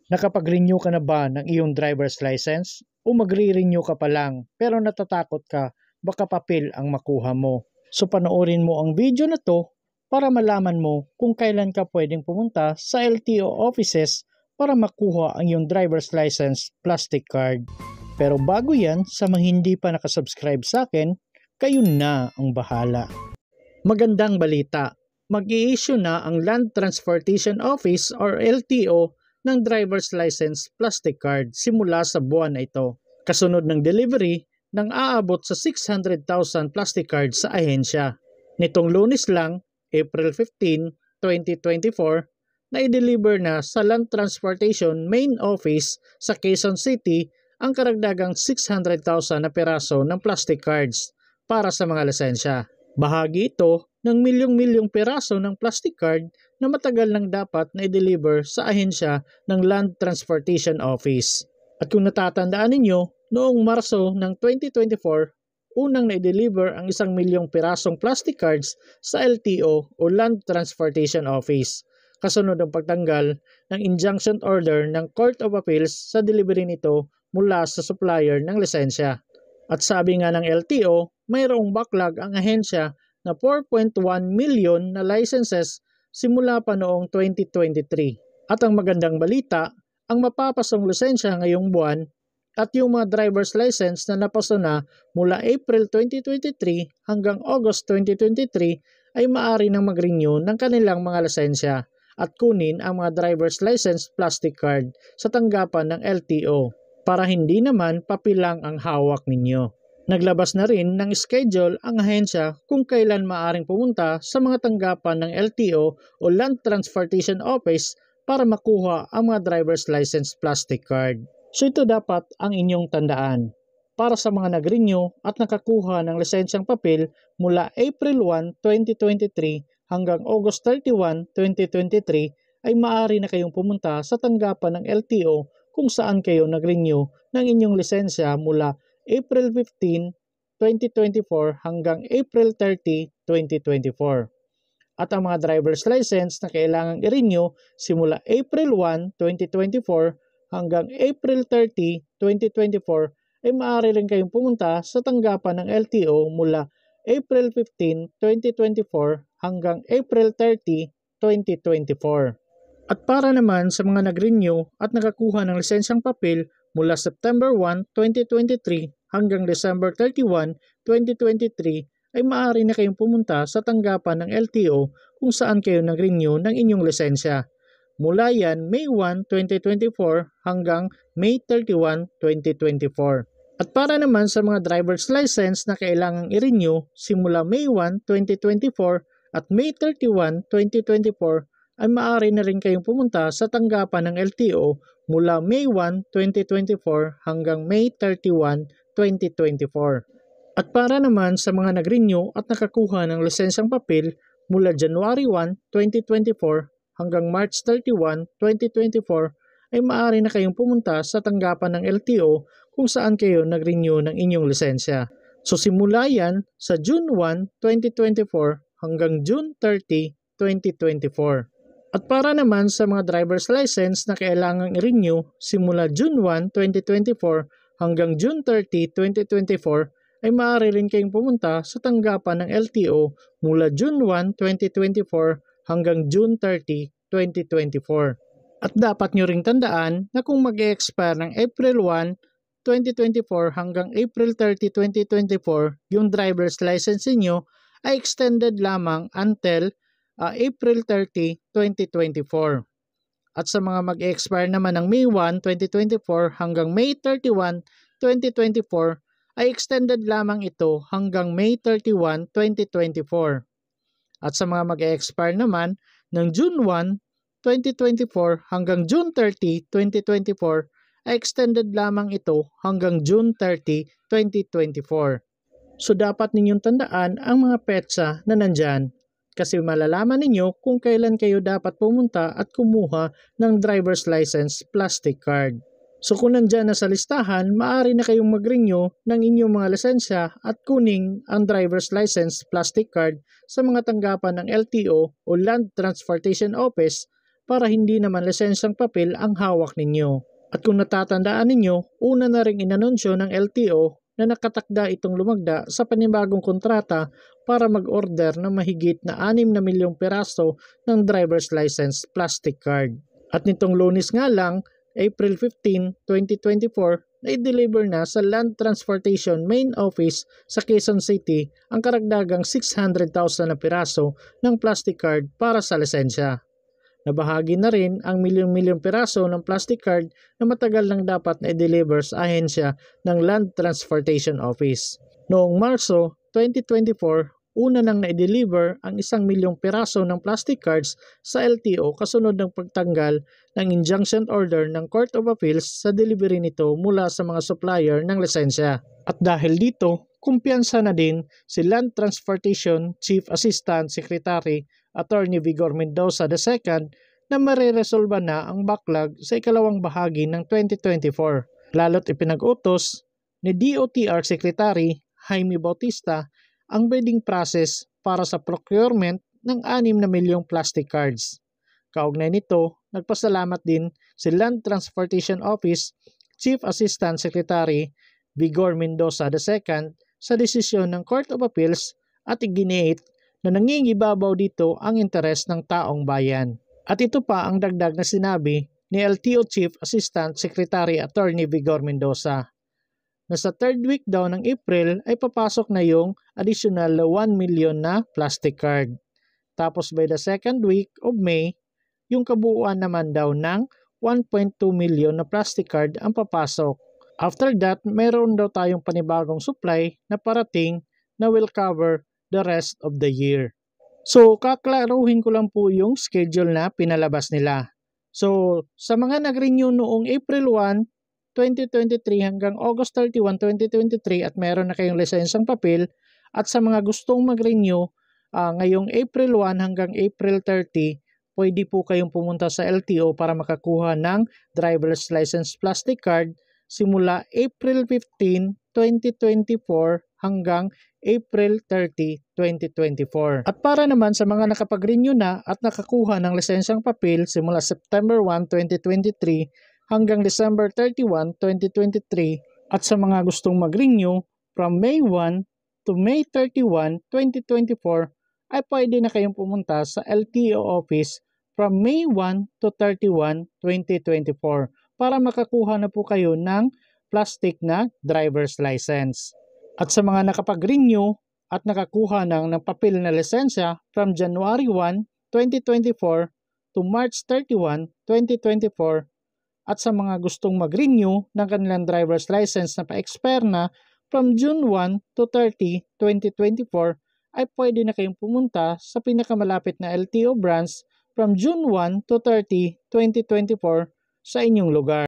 Nakapag-renew ka na ba ng iyong driver's license? O magre-renew ka pa lang pero natatakot ka baka papel ang makuha mo? So panoorin mo ang video na to para malaman mo kung kailan ka pwedeng pumunta sa LTO offices para makuha ang iyong driver's license plastic card. Pero bago yan, sa mga hindi pa nakasubscribe sa akin, kayo na ang bahala. Magandang balita, mag-i-issue na ang Land Transportation Office or LTO ng driver's license plastic card simula sa buwan na ito. Kasunod ng delivery ng aabot sa 600,000 plastic cards sa ahensya. Nitong Lunes lang, April 15, 2024, na i-deliver na sa Land Transportation Main Office sa Quezon City ang karagdagang 600,000 na piraso ng plastic cards para sa mga lisensya. Bahagi ito ng milyong-milyong piraso ng plastic card na matagal nang dapat na i-deliver sa ahensya ng Land Transportation Office. At kung natatandaan ninyo, noong Marso ng 2024, unang na-deliver ang 1,000,000 pirasong plastic cards sa LTO o Land Transportation Office. Kasunod ang pagtanggal ng injunction order ng Court of Appeals sa delivery nito mula sa supplier ng lisensya. At sabi nga ng LTO, mayroong backlog ang ahensya na 4.1 million na licenses simula pa noong 2023. At ang magandang balita, ang mapapasong lisensya ngayong buwan at yung mga driver's license na napaso na mula April 2023 hanggang August 2023 ay maaari nang mag-renew ng kanilang mga lisensya at kunin ang mga driver's license plastic card sa tanggapan ng LTO para hindi naman papilang ang hawak ninyo. Naglabas na rin ng schedule ang ahensya kung kailan maaaring pumunta sa mga tanggapan ng LTO o Land Transportation Office para makuha ang mga driver's license plastic card. So ito dapat ang inyong tandaan. Para sa mga nag-renew at nakakuha ng lisensyang papel mula April 1, 2023 hanggang August 31, 2023 ay maaari na kayong pumunta sa tanggapan ng LTO kung saan kayo nag-renew ng inyong lisensya mula April 15, 2024 hanggang April 30, 2024. At ang mga driver's license na kailangang i-renew simula April 1, 2024 hanggang April 30, 2024 ay maaari rin kayong pumunta sa tanggapan ng LTO mula April 15, 2024 hanggang April 30, 2024. At para naman sa mga nag-renew at nakakuha ng lisensyang papel mula September 1, 2023 hanggang December 31, 2023 ay maaari na kayong pumunta sa tanggapan ng LTO kung saan kayo nag-renew ng inyong lisensya. Mula yan May 1, 2024 hanggang May 31, 2024. At para naman sa mga driver's license na kailangang i-renew simula May 1, 2024 at May 31, 2024 ay maaari na rin kayong pumunta sa tanggapan ng LTO mula May 1, 2024 hanggang May 31, 2024. At para naman sa mga nag-renew at nakakuha ng lisensyang papel mula January 1, 2024 hanggang March 31, 2024 ay maaari na kayong pumunta sa tanggapan ng LTO kung saan kayo nag-renew ng inyong lisensya. So simula yan sa June 1, 2024 hanggang June 30, 2024. At para naman sa mga driver's license na kailangang i-renew simula June 1, 2024 hanggang June 30, 2024 ay maaari rin kayong pumunta sa tanggapan ng LTO mula June 1, 2024 hanggang June 30, 2024. At dapat nyo ring tandaan na kung mag-e-expire ng April 1, 2024 hanggang April 30, 2024 yung driver's license niyo ay extended lamang until April 30, 2024. At sa mga mag-expire naman ng May 1, 2024 hanggang May 31, 2024 ay extended lamang ito hanggang May 31, 2024. At sa mga mag-expire naman ng June 1, 2024 hanggang June 30, 2024 ay extended lamang ito hanggang June 30, 2024. So dapat ninyong tandaan ang mga petsa na nandyan kasi malalaman ninyo kung kailan kayo dapat pumunta at kumuha ng driver's license plastic card. So kung nandyan na sa listahan, maaari na kayong mag-renew ng inyong mga lisensya at kuning ang driver's license plastic card sa mga tanggapan ng LTO o Land Transportation Office para hindi naman lisensyang papel ang hawak ninyo. At kung natatandaan ninyo, una na ring inanunsyo ng LTO na nakatakda itong lumagda sa panibagong kontrata para mag-order ng mahigit na 6 na milyong piraso ng driver's license plastic card. At nitong Lunes nga lang, April 15, 2024, na i-deliver na sa Land Transportation Main Office sa Quezon City ang karagdagang 600,000 na piraso ng plastic card para sa lisensya. Nabahagi na rin ang milyong-milyong piraso ng plastic card na matagal nang dapat na i-deliver sa ahensya ng Land Transportation Office. Noong Marso 2024, una nang na-deliver ang 1 milyong piraso ng plastic cards sa LTO kasunod ng pagtanggal ng injunction order ng Court of Appeals sa delivery nito mula sa mga supplier ng lisensya. At dahil dito, kumpiyansa na din si Land Transportation Chief Assistant Secretary Attorney Vigor Mendoza II na mariresolba na ang backlog sa ikalawang bahagi ng 2024. Lalo't ipinag-utos ni DOTR Secretary Jaime Bautista ang bidding process para sa procurement ng 6 na milyong plastic cards. Kaugnay nito, nagpasalamat din si Land Transportation Office Chief Assistant Secretary Vigor Mendoza II sa desisyon ng Court of Appeals at iginiit na nangingibabaw dito ang interes ng taong bayan. At ito pa ang dagdag na sinabi ni LTO Chief Assistant Secretary Attorney Vigor Mendoza na sa 3rd week daw ng April ay papasok na yung additional 1 million na plastic card. Tapos by the 2nd week of May, yung kabuuan naman daw ng 1.2 million na plastic card ang papasok. After that, mayroon daw tayong panibagong supply na parating na will cover the rest of the year. So, kaklaruhin ko lang po yung schedule na pinalabas nila. So, sa mga nag-renew noong April 1, 2023 hanggang August 31, 2023 at meron na kayong lisensyang papel at sa mga gustong mag-renew ngayong April 1 hanggang April 30, pwede po kayong pumunta sa LTO para makakuha ng driver's license plastic card simula April 15, 2024 hanggang April 30, 2024. At para naman sa mga nakapag-renew na at nakakuha ng lisensyang papel simula September 1, 2023 hanggang December 31, 2023 at sa mga gustong mag-renew from May 1 to May 31, 2024 ay pwede na kayong pumunta sa LTO office from May 1 to 31, 2024 para makakuha na po kayo ng plastic na driver's license. At sa mga nakapag-renew at nakakuha ng papel na lisensya from January 1, 2024 to March 31, 2024 at sa mga gustong mag-renew ng kanilang driver's license na pa-expire na from June 1 to 30, 2024 ay pwede na kayong pumunta sa pinakamalapit na LTO branch from June 1 to 30, 2024 sa inyong lugar.